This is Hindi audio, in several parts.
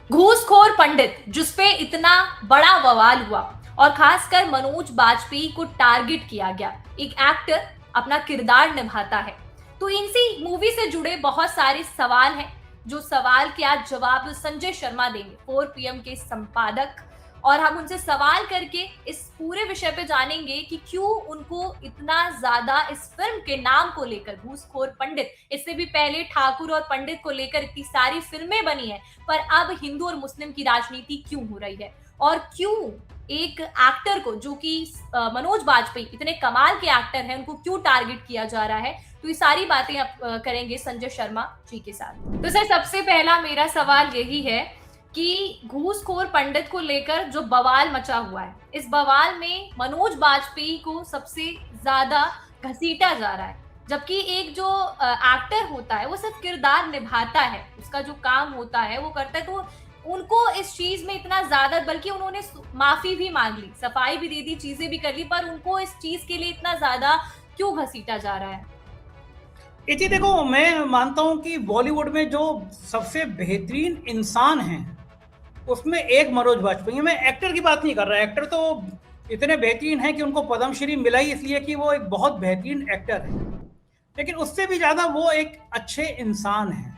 घूसखोर पंडित जिसपे इतना बड़ा बवाल हुआ और खासकर मनोज बाजपेयी को टारगेट किया गया। एक एक्टर अपना किरदार निभाता है, तो इनसी मूवी से जुड़े बहुत सारे सवाल हैं, जो सवाल के आज जवाब संजय शर्मा देंगे, 4 पीएम के संपादक। और हम उनसे सवाल करके इस पूरे विषय पे जानेंगे कि क्यों उनको इतना ज्यादा इस फिल्म के नाम को लेकर घूसखोर पंडित, इससे भी पहले ठाकुर और पंडित को लेकर इतनी सारी फिल्में बनी है, पर अब हिंदू और मुस्लिम की राजनीति क्यों हो रही है, और क्यों एक एक्टर को जो कि मनोज बाजपेयी इतने कमाल के एक्टर हैं, उनको क्यों टारगेट किया जा रहा है। तो ये सारी बातें आप करेंगे संजय शर्मा जी के साथ। तो सर, सबसे पहला मेरा सवाल यही है कि घूसखोर पंडित को लेकर जो बवाल मचा हुआ है, इस बवाल में मनोज बाजपेयी को सबसे ज्यादा घसीटा जा रहा है, जबकि एक जो एक्टर होता है वो सिर्फ किरदार निभाता है, उसका जो काम होता है वो करता है। तो उनको इस चीज में इतना ज्यादा, बल्कि उन्होंने माफी भी मांग ली, सफाई भी दे दी, चीजें भी कर ली, पर उनको इस चीज के लिए इतना ज्यादा क्यों घसीटा जा रहा है? इसी देखो, मैं मानता हूं कि बॉलीवुड में जो सबसे बेहतरीन इंसान हैं उसमें एक मनोज बाजपेयी है। मैं एक्टर की बात नहीं कर रहा। एक्टर तो इतने बेहतरीन हैं कि उनको पद्मश्री मिला ही इसलिए कि वो एक बहुत बेहतरीन एक्टर है, लेकिन उससे भी ज्यादा वो एक अच्छे इंसान हैं।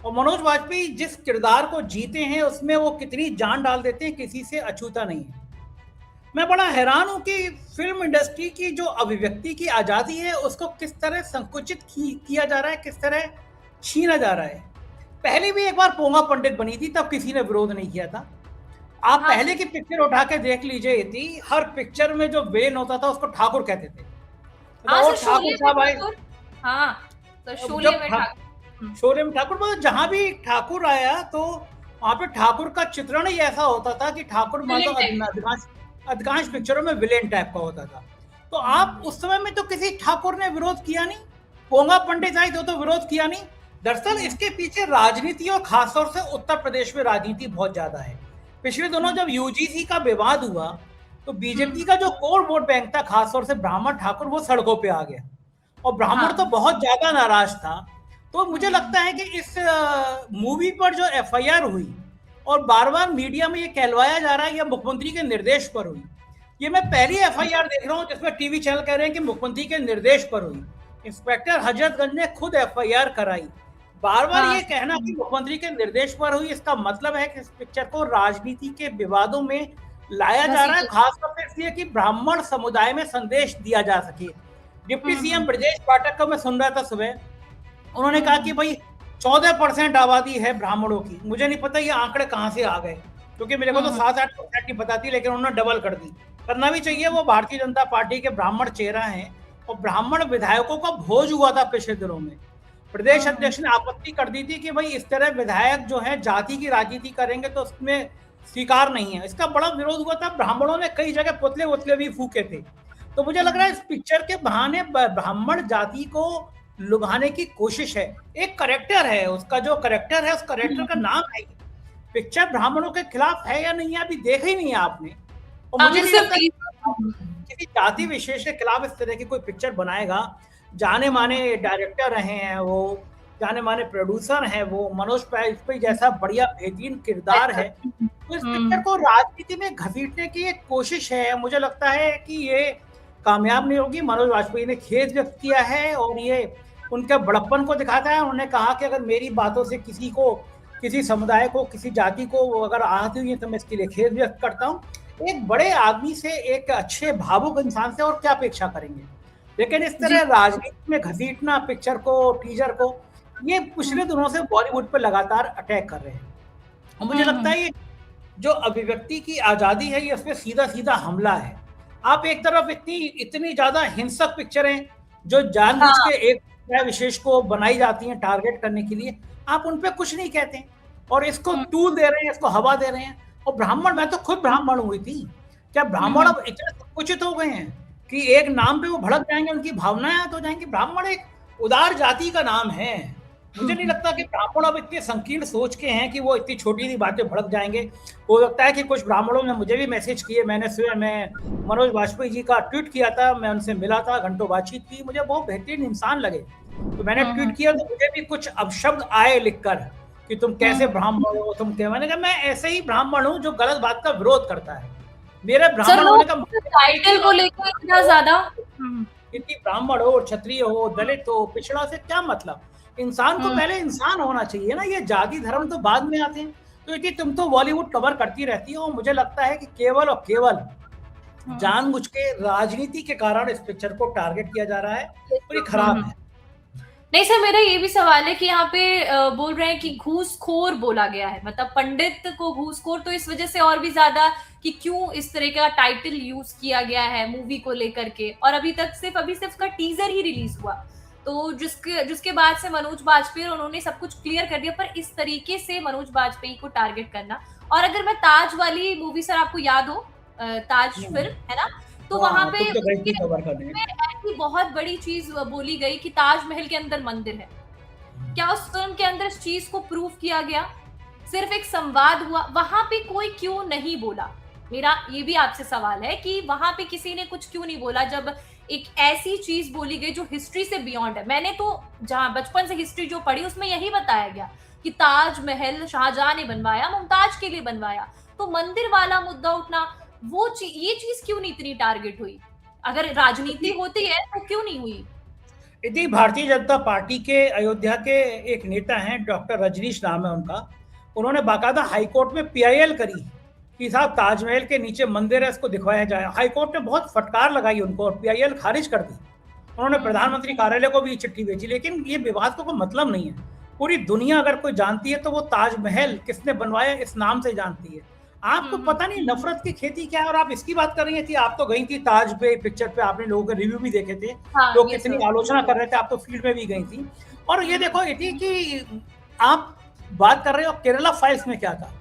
और मनोज बाजपेयी जिस किरदार को जीते हैं उसमें वो कितनी जान डाल देते हैं, किसी से अछूता नहीं है। मैं बड़ा हैरान हूं कि फिल्म इंडस्ट्री की जो अभिव्यक्ति की आज़ादी है उसको किस तरह संकुचित किया जा रहा है, किस तरह छीना जा रहा है। पहले भी एक बार पोंगा पंडित बनी थी, तब किसी ने विरोध नहीं किया था। आप हाँ पहले जी। की पिक्चर उठा के देख लीजिए थी, हर पिक्चर में जो विलेन होता था उसको ठाकुर कहते थे। हाँ वो सर, ठाकुर शोले में साहब आए। ठाकुर। हाँ सर, शोले जब में ठाकुर। हम्म। शोले में ठाकुर, मतलब जहां भी ठाकुर आया तो वहां पे ठाकुर का चित्रण ही ऐसा होता था कि ठाकुर मान लो विलेन टाइप। अधिकांश अधिकांश पिक्चरों में विलेन टाइप का होता था। तो आप हम्म। उस समय में तो किसी ठाकुर ने विरोध किया नहीं, पोंगा पंडित आई तो विरोध किया नहीं। दरअसल हम्म। इसके पीछे राजनीति और खासतौर से उत्तर प्रदेश में राजनीति बहुत ज्यादा है। पिछले दिनों जब यूजीसी का विवाद हुआ तो बीजेपी हम्म। का जो कोर वोट बैंक था, खासतौर से ब्राह्मण ठाकुर, वो सड़कों पे आ गया और ब्राह्मण तो हाँ। बहुत ज्यादा नाराज था। तो मुझे हम्म। लगता है कि इस मूवी पर जो एफआईआर हुई और बार बार मीडिया में ये कहलवाया जा रहा है, यह मुख्यमंत्री के निर्देश पर हुई। ये मैं पहली एफआईआर देख रहा हूं जिसमें टीवी चैनल कह रहे हैं कि मुख्यमंत्री के निर्देश पर हुई। इंस्पेक्टर हजरतगंज ने खुद एफआईआर कराई। बार बार हाँ। ये कहना कि मुख्यमंत्री के निर्देश पर हुई, इसका मतलब है कि इस पिक्चर को राजनीति के विवादों में लाया जा रहा है, घसीटे। खासतौर से इसलिए कि ब्राह्मण समुदाय में संदेश दिया जा सके। डिप्टी सीएम ब्रजेश पाठक को मैं सुन रहा था सुबह, उन्होंने कहा कि भाई 14% आबादी है ब्राह्मणों की। मुझे नहीं पता ये आंकड़े कहां से आ गए, क्योंकि मेरे को तो 7-8% की पता थी, लेकिन उन्होंने डबल कर दी। करना भी चाहिए, वो भारतीय जनता पार्टी के ब्राह्मण चेहरा हैं और ब्राह्मण विधायकों का भोज हुआ था पिछले दिनों में। प्रदेश अध्यक्ष ने आपत्ति कर दी थी कि भाई इस तरह विधायक जो है जाति की राजनीति करेंगे तो उसमें स्वीकार नहीं है। इसका बड़ा विरोध हुआ था, ब्राह्मणों ने कई जगह पुतले वुतले भी फूके थे। तो मुझे लग रहा है इस पिक्चर के बहाने ब्राह्मण जाति को लुभाने की कोशिश है। एक करेक्टर है, उसका जो करेक्टर है उस करेक्टर का नाम है। पिक्चर ब्राह्मणों के खिलाफ है या नहीं है अभी देखा ही नहीं है आपने। और मुझे नहीं लगता किसी जाति विशेष के खिलाफ इस तरह की कोई पिक्चर बनाएगा। जाने माने डायरेक्टर रहे हैं वो, जाने माने प्रोड्यूसर हैं वो, मनोज बाजपेयी जैसा बढ़िया बेहतरीन किरदार है। तो इस पिक्चर को राजनीति में घसीटने की एक कोशिश है। मुझे लगता है कि ये कामयाब नहीं होगी। मनोज बाजपेयी ने खेद व्यक्त किया है और ये उनके बड़प्पन को दिखाता है। उन्होंने कहा कि अगर मेरी बातों से किसी को, किसी समुदाय को, किसी जाति को अगर आहत हुई है तो मैं इसके लिए खेद व्यक्त करता हूँ। एक बड़े आदमी से, एक अच्छे भावुक इंसान से और क्या अपेक्षा करेंगे। लेकिन इस तरह राजनीति में घसीटना पिक्चर को, टीजर को, ये पिछले दिनों से बॉलीवुड पर लगातार अटैक कर रहे हैं। और मुझे लगता है ये जो अभिव्यक्ति की आजादी है ये उसमें सीधा सीधा हमला है। आप एक तरफ इतनी ज्यादा हिंसक पिक्चरें जो जानबूझ के एक विशेष को बनाई जाती हैं टारगेट करने के लिए, आप उन पे कुछ नहीं कहते और इसको टूल दे रहे हैं, इसको हवा दे रहे हैं। और ब्राह्मण, मैं तो खुद ब्राह्मण हुई थी, क्या ब्राह्मण अब इतने संकुचित हो गए हैं कि एक नाम पे वो भड़क जाएंगे, उनकी भावनाएं आहत हो जाएंगी। ब्राह्मण एक उदार जाति का नाम है। मुझे नहीं लगता कि ब्राह्मण अब इतने संकीर्ण सोच के हैं कि वो इतनी छोटी सी बातें भड़क जाएंगे। हो सकता है कि कुछ ब्राह्मणों ने मुझे भी मैसेज किए, मैंने सुबह मैं मनोज बाजपेयी जी का ट्वीट किया था, मैं उनसे मिला था, घंटों बातचीत की, मुझे बहुत बेहतरीन इंसान लगे। तो मैंने ट्वीट किया तो मुझे भी कुछ अपशब्द आए लिखकर कि तुम कैसे ब्राह्मण हो, तुम क्या। मैंने कहा मैं ऐसे ही ब्राह्मण हूँ जो गलत बात का विरोध करता है। मेरे सर ब्राह्मण वो होने का टाइटल को लेकर इतना ज्यादा किसी ब्राह्मण हो, क्षत्रिय हो, दलित हो, पिछड़ा से क्या मतलब। इंसान को पहले इंसान होना चाहिए ना, ये जाति धर्म तो बाद में आते हैं। तो ये तुम तो बॉलीवुड कवर करती रहती हो, मुझे लगता है कि केवल और केवल जानबूझ के राजनीति के कारण इस पिक्चर को टारगेट किया जा रहा है और ये खराब है। नहीं सर, मेरा ये भी सवाल है कि यहाँ पे बोल रहे हैं कि घूसखोर बोला गया है, मतलब पंडित को घूसखोर, तो इस वजह से और भी ज्यादा कि क्यों इस तरह का टाइटल यूज किया गया है मूवी को लेकर के। और अभी सिर्फ का टीजर ही रिलीज हुआ, तो जिसके बाद से मनोज बाजपेयी उन्होंने सब कुछ क्लियर कर दिया, पर इस तरीके से मनोज बाजपेयी को टारगेट करना। और अगर मैं ताज वाली मूवी, सर आपको याद हो ताज फिल्म है ना, तो वहां पे ऐसी बहुत बड़ी चीज बोली गई कि ताजमहल के अंदर मंदिर है। क्या उस फिल्म के अंदर इस चीज को प्रूव किया गया? सिर्फ एक संवाद हुआ, वहां पे कोई क्यों नहीं बोला? मेरा ये भी आपसे सवाल है कि वहां पे किसी ने कुछ क्यों नहीं बोला जब एक ऐसी चीज बोली गई जो हिस्ट्री से बियॉन्ड है। मैंने तो जहां बचपन से हिस्ट्री जो पढ़ी उसमें यही बताया गया कि ताजमहल शाहजहां ने बनवाया, मुमताज के लिए बनवाया। तो मंदिर वाला मुद्दा उठना, ये चीज क्यों नहीं इतनी टारगेट हुई? अगर राजनीति होती है तो क्यों नहीं हुई? यदि भारतीय जनता पार्टी के अयोध्या के एक नेता हैं, डॉक्टर रजनीश नाम है उनका, उन्होंने बाकायदा हाईकोर्ट में पीआईएल करी कि साहब ताजमहल के नीचे मंदिर है, इसको दिखवाया जाए। हाईकोर्ट ने बहुत फटकार लगाई उनको और पीआईएल खारिज कर दी। उन्होंने प्रधानमंत्री कार्यालय को भी चिट्ठी भेजी, लेकिन ये विवाद को कोई मतलब नहीं है। पूरी दुनिया अगर कोई जानती है तो वो ताजमहल किसने बनवाया इस नाम से जानती है। आपको पता नहीं नफरत की खेती क्या है। और आप इसकी बात कर रही थी, आप तो गई थी ताज पे पिक्चर पे, आपने लोगों के रिव्यू भी देखे थे, लोग कितनी आलोचना कर रहे थे, आप तो फील्ड में भी गई थी। और ये देखो इति कि आप बात कर रहे हो केरला फाइल्स में क्या था,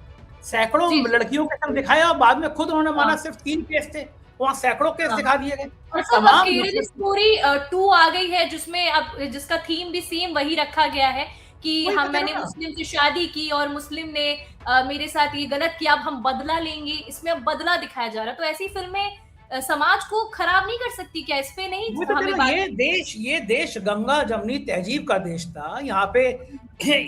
सैकड़ों लड़कियों के संग दिखाया और बाद में खुद उन्होंने माना सिर्फ 3 केस थे, वहां सैकड़ों केस दिखा दिए गए। तमाम केरला स्टोरी 2 आ गई है जिसमें अब जिसका थीम भी सेम वही रखा गया है कि मैंने मुस्लिम से शादी की और मुस्लिम ने मेरे साथ ये गलत किया, अब हम बदला लेंगे। इसमें अब बदला दिखाया जा रहा है। तो ऐसी फिल्में समाज को खराब नहीं कर सकती क्या? इस पे नहीं हमें ये देश गंगा जमनी तहजीब का देश था। यहाँ पे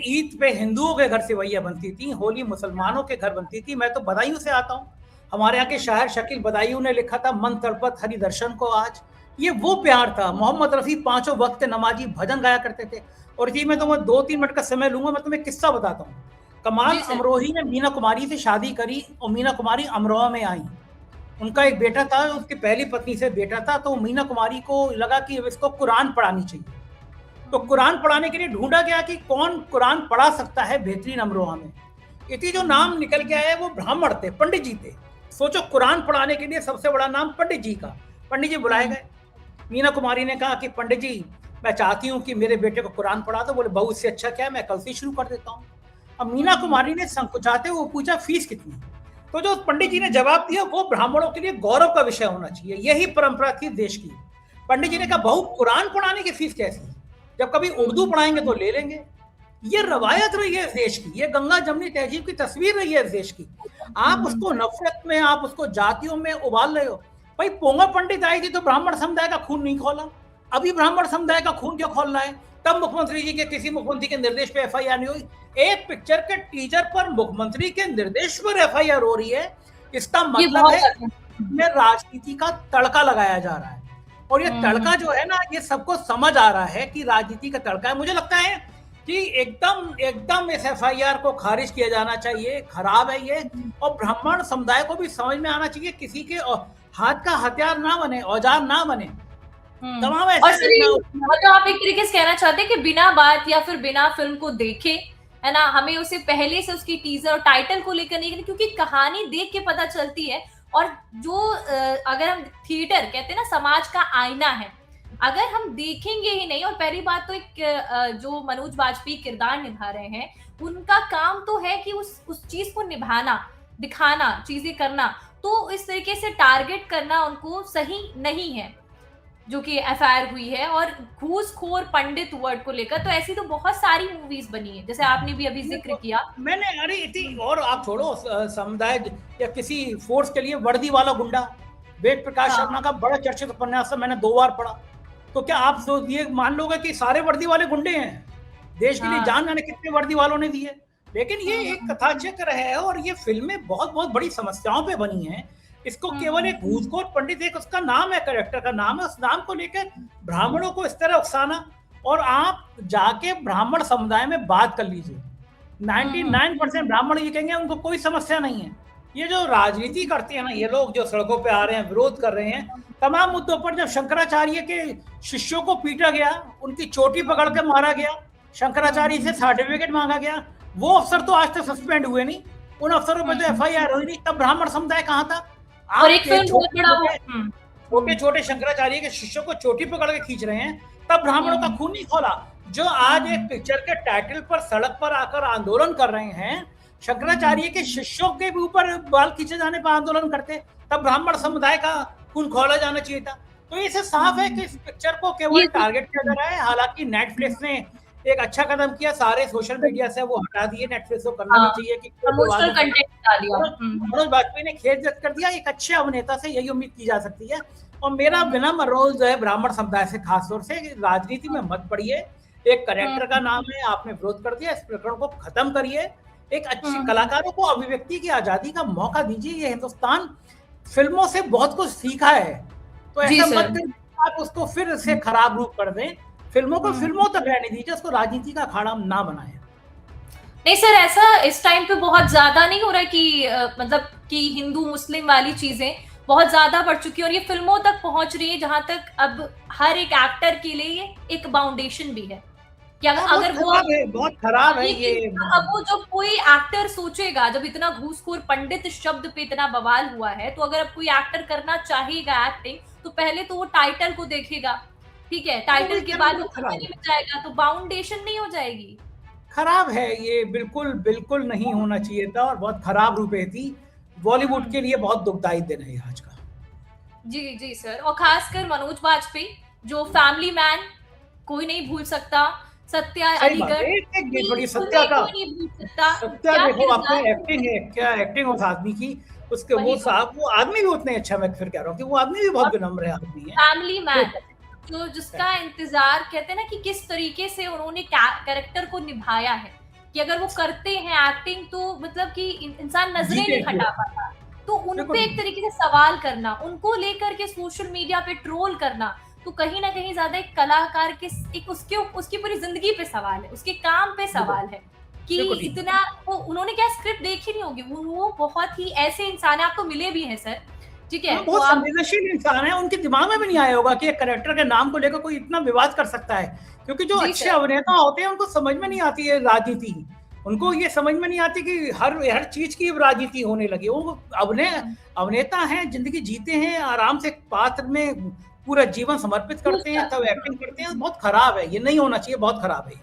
ईद पे हिंदुओं के घर सेवैयां बनती थी, होली मुसलमानों के घर बनती थी। मैं तो बदायूं से आता हूँ, हमारे यहाँ के शायर शकील बदायूं ने लिखा था, मन तड़पत हरि दर्शन को आज। ये वो प्यार था। मोहम्मद रफी 5 वक्त नमाजी भजन गाया करते थे। और जी मैं तुम्हें 2-3 मिनट का समय लूंगा, मैं तुम्हें किस्सा बताता हूँ। कमाल अमरोही ने मीना कुमारी से शादी करी और मीना कुमारी अमरोहा में आई। उनका एक बेटा था, उसकी पहली पत्नी से बेटा था। तो मीना कुमारी को लगा कि इसको कुरान पढ़ानी चाहिए। तो कुरान पढ़ाने के लिए ढूंढा गया कि कौन कुरान पढ़ा सकता है बेहतरीन अमरोहा में। इतनी जो नाम निकल के आया वो ब्राह्मण थे, पंडित जी थे। सोचो कुरान पढ़ाने के लिए सबसे बड़ा नाम पंडित जी का। पंडित जी बुलाए गए। मीना कुमारी ने कहा कि पंडित जी मैं चाहती हूँ कि मेरे बेटे को कुरान पढ़ा दो। बोले बहू इससे अच्छा क्या है, मैं कल से शुरू कर देता हूँ। अब मीना कुमारी ने संकुचाते हुए पूछा फीस कितनी। तो जो पंडित जी ने जवाब दिया वो ब्राह्मणों के लिए गौरव का विषय होना चाहिए, यही परंपरा थी देश की। पंडित जी ने कहा बहू कुरान पढ़ाने की फीस कैसी, जब कभी उर्दू पढ़ाएंगे तो ले लेंगे। ये रवायत रही है इस देश की, ये गंगा जमनी तहजीब की तस्वीर रही है इस देश की। आप उसको नफरत में, आप उसको जातियों में उबाल रहे हो। भाई पोंगा पंडित आई थी तो ब्राह्मण समुदाय का खून नहीं खोला, अभी ब्राह्मण समुदाय का खून क्यों खोलना है? तब मुख्यमंत्री जी के किसी मुख्यमंत्री के निर्देश पे एफआईआर नहीं हुई। एक पिक्चर के टीजर पर मुख्यमंत्री के निर्देश पर एफआईआर हो रही है, इसका मतलब है इसमें राजनीति का तड़का लगाया जा रहा है। और ये तड़का जो है ना, ये सबको समझ आ रहा है कि राजनीति का तड़का है। मुझे लगता है कि एकदम इस एफआईआर को खारिज किया जाना चाहिए, खराब है ये। और ब्राह्मण समुदाय को भी समझ में आना चाहिए, किसी के हाथ का हथियार ना बने, औजार ना बने। तमाम और तो आप एक तरीके से कहना चाहते हैं कि बिना बात या फिर बिना फिल्म को देखे, है ना, हमें उसे पहले से उसकी टीजर और टाइटल को लेकर नहीं, क्योंकि कहानी देख के पता चलती है। और जो अगर हम थिएटर कहते हैं ना, समाज का आईना है, अगर हम देखेंगे ही नहीं। और पहली बात तो एक जो मनोज बाजपेयी किरदार निभा रहे हैं, उनका काम तो है कि उस चीज को निभाना, दिखाना, चीजें करना। तो इस तरीके से टारगेट करना उनको सही नहीं है, जो कि एफआईआर हुई है। और घूसखोर पंडित वर्ड को लेकर तो ऐसी तो बहुत सारी मूवीज बनी है, जैसे आपने भी अभी जिक्र किया। मैंने अरे इतनी, और आप छोड़ो समुदाय या किसी फोर्स के लिए वर्दी वाला गुंडा, वेद प्रकाश शर्मा का बड़ा चर्चित उपन्यास मैंने 2 बार पढ़ा। तो क्या आप ये मान लोगे कि सारे वर्दी वाले गुंडे हैं? देश के लिए जान जाने कितने वर्दी वालों ने दिए। लेकिन ये एक कथा चक्र है और ये फिल्में बहुत बहुत बड़ी समस्याओं पे बनी हैं। इसको केवल एक घूसखोर पंडित, एक उसका नाम है, कैरेक्टर का नाम है, उस नाम को लेकर ब्राह्मणों को इस तरह उकसाना। और आप जाके ब्राह्मण समुदाय में बात कर लीजिए, 99% ब्राह्मण ये कहेंगे उनको कोई समस्या नहीं है। ये जो राजनीति करते हैं ना ये लोग, जो सड़कों पे आ रहे हैं, विरोध कर रहे हैं तमाम मुद्दों पर, जब शंकराचार्य के शिष्यों को पीटा गया, उनकी चोटी पकड़ के मारा गया, शंकराचार्य से सर्टिफिकेट मांगा गया, वो अफसर तो आज तक सस्पेंड हुए नहीं, उन अफसरों पर तो FIR हुई नहीं, तब ब्राह्मण समुदाय कहाँ था? और एक फिल्म बहुत बड़ा छोटे छोटे शंकराचार्य के शिष्यों को चोटी पकड़ के खींच रहे हैं, तब ब्राह्मणों का खून नहीं खोला। जो आज एक पिक्चर के टाइटल पर सड़क पर आकर आंदोलन कर रहे हैं, शंकराचार्य के शिष्यों के ऊपर बाल खींचे जाने पर आंदोलन करते, तब ब्राह्मण समुदाय का खून खोला जाना चाहिए था। तो इससे साफ है कि इस पिक्चर को केवल टारगेट किया जा रहा है। हालांकि नेटफ्लिक्स ने एक अच्छा कदम किया, सारे सोशल मीडिया से वो हटा दिए, नेटफ्लिक्स को करना नहीं चाहिए कि प्रमोशनल कंटेंट डाल दिया। मनोज बाजपेयी ने खेद व्यक्त कर दिया, एक अच्छे अभिनेता से यही उम्मीद की जा सकती है। और मेरा विनम्र अनुरोध जो है ब्राह्मण समुदाय से, खासतौर से राजनीति में मत पड़िए। एक करेक्टर का नाम है, आपने विरोध कर दिया, इस प्रकरण को खत्म करिए। एक अच्छे कलाकारों को अभिव्यक्ति की आजादी का मौका दीजिए। ये हिंदुस्तान फिल्मों से बहुत कुछ सीखा है, तो ऐसा मत करिए आप उसको फिर से खराब रूप कर दें। फिल्मों को फिल्मों तक रहने दीजिए, उसको राजनीति का अखाड़ा ना बनाएं। नहीं सर, ऐसा इस टाइम पे बहुत ज्यादा नहीं हो रहा है कि मतलब कि हिंदू मुस्लिम वाली चीजें बहुत ज्यादा बढ़ चुकी है और ये फिल्मों तक पहुंच रही है, जहां तक अब हर एक एक्टर के लिए ये एक फाउंडेशन भी है कि अगर वो बहुत खराब है ये। अब वो जो कोई एक्टर सोचेगा, जब इतना घूसखोर पंडित शब्द पे इतना बवाल हुआ है, तो अगर अब कोई एक्टर करना चाहेगा एक्टिंग, तो पहले तो वो टाइटल को देखेगा, ठीक है, टाइटल के बाद वो कंपनी में जाएगा, तो फाउंडेशन नहीं हो जाएगी। खराब है ये, बिल्कुल बिल्कुल नहीं होना चाहिए था और बहुत खराब रूपे थी। बॉलीवुड के लिए बहुत दुखदायी दिन है आज का। जी जी सर, और खासकर मनोज बाजपेयी जो फैमिली मैन कोई नहीं भूल सकता, सत्या अलीगढ़ बड़ी सत्या का, नहीं भूल सकता। सत्या देखो आपने एक्टिंग है, क्या एक्टिंग उस आदमी की, उसके वो साहब, वो आदमी भी उतने अच्छा, मैं फिर कह रहा हूँ कि वो आदमी भी बहुत विनम्र है आदमी है, फैमिली मैन जो जिसका इंतजार कहते हैं ना कि किस तरीके से उन्होंने कैरेक्टर को निभाया है, कि अगर वो करते हैं एक्टिंग तो मतलब कि इंसान नजरें नहीं हटा पाता। तो उन पे एक तरीके से सवाल करना, उनको लेकर के सोशल मीडिया पे ट्रोल करना, तो कहीं ना कहीं ज्यादा एक कलाकार के एक उसकी पूरी जिंदगी पे सवाल है, उसके काम पे सवाल है कि इतना वो उन्होंने क्या स्क्रिप्ट देखी नहीं होगी। वो बहुत ही ऐसे इंसान है, आपको मिले भी हैं सर, ठीक है, बहुत संवेदनशील इंसान है, उनके दिमाग में भी नहीं आया होगा कि एक कैरेक्टर के नाम को लेकर कोई इतना विवाद कर सकता है। क्योंकि जो अच्छे अभिनेता होते हैं उनको समझ में नहीं आती है राजनीति, उनको ये समझ में नहीं आती कि हर चीज की राजनीति होने लगी। वो अभिनेता हैं, जिंदगी जीते हैं, आराम से पात्र में पूरा जीवन समर्पित करते हैं, तब एक्टिंग करते हैं। बहुत खराब है, ये नहीं होना चाहिए, बहुत खराब है।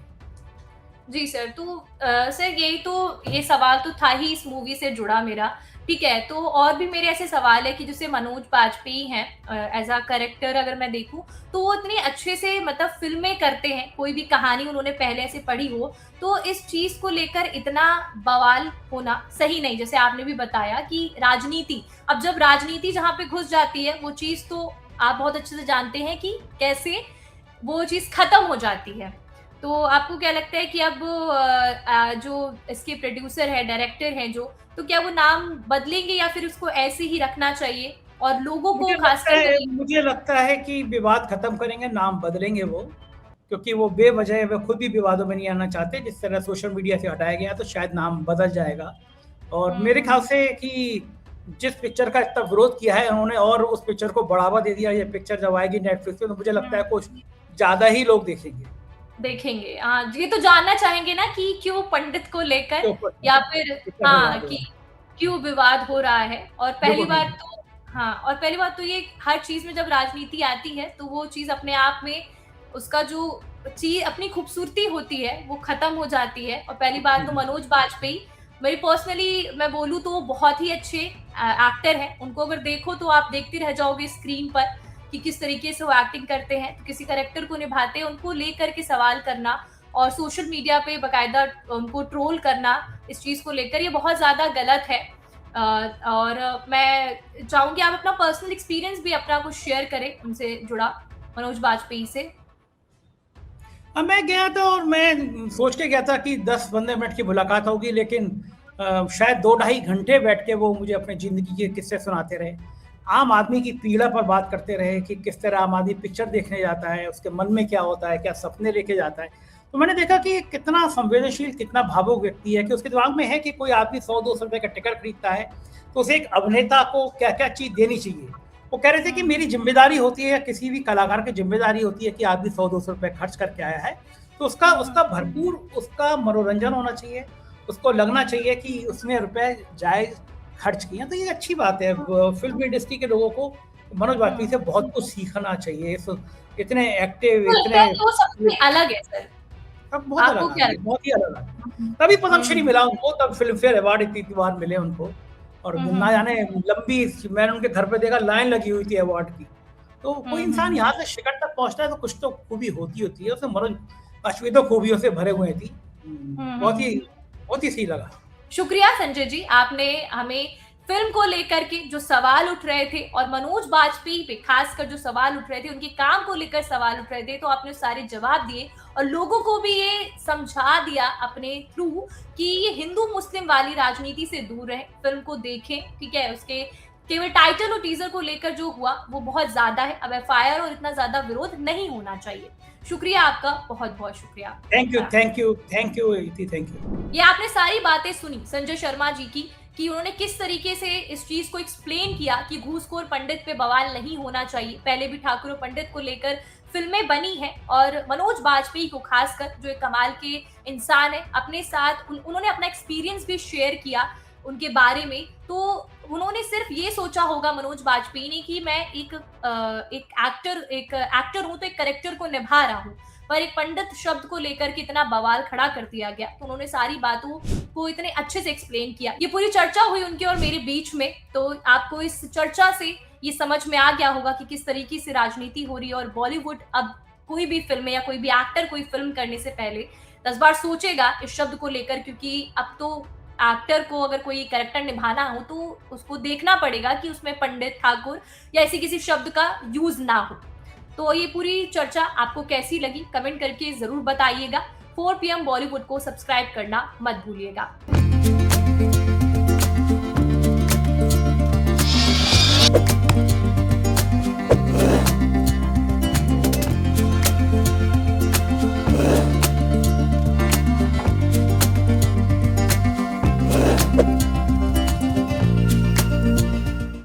जी सर, तो सर यही तो ये सवाल तो था ही इस मूवी से जुड़ा मेरा, ठीक है। तो और भी मेरे ऐसे सवाल है कि जैसे मनोज बाजपेयी हैं एज अ कैरेक्टर अगर मैं देखूं तो वो इतने अच्छे से मतलब फिल्में करते हैं, कोई भी कहानी उन्होंने पहले से पढ़ी हो, तो इस चीज को लेकर इतना बवाल होना सही नहीं। जैसे आपने भी बताया कि राजनीति, अब जब राजनीति जहाँ पे घुस जाती है वो चीज तो आप बहुत अच्छे से जानते हैं कि कैसे वो चीज खत्म हो जाती है। तो आपको क्या लगता है कि अब जो इसके प्रोड्यूसर है, डायरेक्टर है जो, तो क्या वो नाम बदलेंगे या फिर उसको ऐसे ही रखना चाहिए और लोगों को खासकर मुझे लगता है कि विवाद खत्म करेंगे, नाम बदलेंगे वो, क्योंकि वो बेवजह वे खुद भी विवादों में नहीं आना चाहते। जिस तरह सोशल मीडिया से हटाया गया तो शायद नाम बदल जाएगा। और मेरे ख्याल से कि जिस पिक्चर का इतना विरोध किया है उन्होंने और उस पिक्चर को बढ़ावा दे दिया। ये पिक्चर जब आएगी नेटफ्लिक्स पे तो मुझे लगता है कुछ ज्यादा ही लोग देखेंगे। हाँ, ये तो जानना चाहेंगे ना कि क्यों पंडित को लेकर या फिर हाँ कि क्यों विवाद हो रहा है। और पहली बात तो ये हर चीज में जब राजनीति आती है तो वो चीज अपने आप में उसका जो चीज अपनी खूबसूरती होती है वो खत्म हो जाती है। और पहली बात तो मनोज बाजपेयी मेरी पर्सनली मैं बोलूँ तो वो बहुत ही अच्छे एक्टर हैं। उनको अगर देखो तो आप देखते रह जाओगे स्क्रीन पर कि किस तरीके से वो एक्टिंग करते हैं, तो किसी कैरेक्टर को निभाते हैं, उनको लेकर के सवाल करना और सोशल मीडिया पे बकायदा उनको ट्रोल करना इस चीज को लेकर ये बहुत ज्यादा गलत है। और मैं चाहूंगी आप अपना पर्सनल एक्सपीरियंस भी अपना कुछ शेयर करें उनसे जुड़ा, मनोज बाजपेयी से। अब मैं गया था और मैं सोच के गया था कि 10-15 मिनट की मुलाकात होगी, लेकिन शायद 2 ढाई घंटे बैठ के वो मुझे अपनी ज़िंदगी के किस्से सुनाते रहे। आम आदमी की पीड़ा पर बात करते रहे कि किस तरह आम आदमी पिक्चर देखने जाता है, उसके मन में क्या होता है, क्या सपने लेके जाता है। तो मैंने देखा कि कितना संवेदनशील, कितना भावुक व्यक्ति है, कि उसके दिमाग में है कि कोई आदमी 100-200 रुपए का टिकट खरीदता है, तो उसे एक अभिनेता को क्या-क्या चीज़ देनी चाहिए। वो कह रहे थे कि मेरी ज़िम्मेदारी होती है, या किसी भी कलाकार की ज़िम्मेदारी होती है कि आदमी 100-200 रुपए खर्च करके आया है, तो उसका उसका भरपूर उसका मनोरंजन होना चाहिए, उसको लगना चाहिए कि उसने रुपए जायज़ खर्च किए हैं। तो ये अच्छी बात है। फ़िल्म इंडस्ट्री के लोगों को मनोज वाजपेयी से बहुत कुछ सीखना चाहिए। इतने एक्टिव, तो लगता इतने है कि वो सबसे अलग है सर, अब बहुत आपको अलग क्या आदमी, लगता बहुत ही अलग आदमी। है? तभी पद्मश्री मिला उनको, तब फ़िल्म फेयर अवार्ड इतनी बार मिले उनको, और हुँ, हुँ, ना हुँ। जाने लंबी, मैंने उनके घर पे देखा लाइन लगी हुई थी अवार्ड की। तो कोई हुँ, हुँ, इंसान हुँ। यहाँ से शिखर तक पहुँचता है तो कुछ तो खूबी होती है। उसमें मनोज वाजपेयी तो खूबियों से भरे हुए थी। हुँ, हुँ, बहुत ही हुँ। बहुत ही सही लगा। शुक्रिया संजय जी, आपने हमें फ़िल्म को लेकर के जो सवाल उठ रहे थे और मनोज बाजपेयी पे ख़ासकर जो सवाल उठ रहे थे, उनके काम को लेकर सवाल उठ रहे थे, तो आपने सारे जवाब दिए और लोगों को भी ये समझा दिया अपने थ्रू कि ये हिंदू-मुस्लिम वाली राजनीति से दूर रहें, फ़िल्म को देखें, ठीक है? उसके केवल टाइटल और टीज़र को लेकर जो हुआ, वो बहुत ज़्यादा है। अब एफआईआर और इतना ज़्यादा विरोध नहीं होना चाहिए। शुक्रिया आपका, बहुत-बहुत शुक्रिया। थैंक यू इति, थैंक यू। ये आपने सारी बातें सुनी संजय शर्मा जी की कि उन्होंने किस तरीके से इस चीज को एक्सप्लेन किया कि घूसखोर पंडित पे बवाल नहीं होना चाहिए। पहले भी ठाकुर और पंडित को लेकर फिल्में बनी हैं और मनोज बाजपेयी को खासकर जो एक कमाल के इंसान है अपने साथ उन्होंने अपना एक्सपीरियंस भी शेयर किया उनके बारे में। तो उन्होंने सिर्फ ये सोचा होगा मनोज बाजपेयी ने कि मैं एक एक्टर हूं तो एक करेक्टर को निभा रहा हूं, पर एक पंडित शब्द को लेकर के इतना बवाल खड़ा कर दिया गया। तो उन्होंने सारी बातों को इतने अच्छे से एक्सप्लेन किया। ये पूरी चर्चा हुई उनके और मेरे बीच में, तो आपको इस चर्चा से ये समझ में आ गया होगा कि किस तरीके से राजनीति हो रही है और बॉलीवुड अब कोई भी फ़िल्म या कोई भी एक्टर कोई फ़िल्म करने से पहले 10 बार सोचेगा इस शब्द को लेकर, क्योंकि अब तो एक्टर को अगर कोई कैरेक्टर निभाना हो तो उसको देखना पड़ेगा कि उसमें पंडित, ठाकुर या ऐसी किसी शब्द का यूज़ ना हो। तो ये पूरी चर्चा आपको कैसी लगी कमेंट करके ज़रूर बताइएगा। 4 पीएम बॉलीवुड को सब्सक्राइब करना मत भूलिएगा।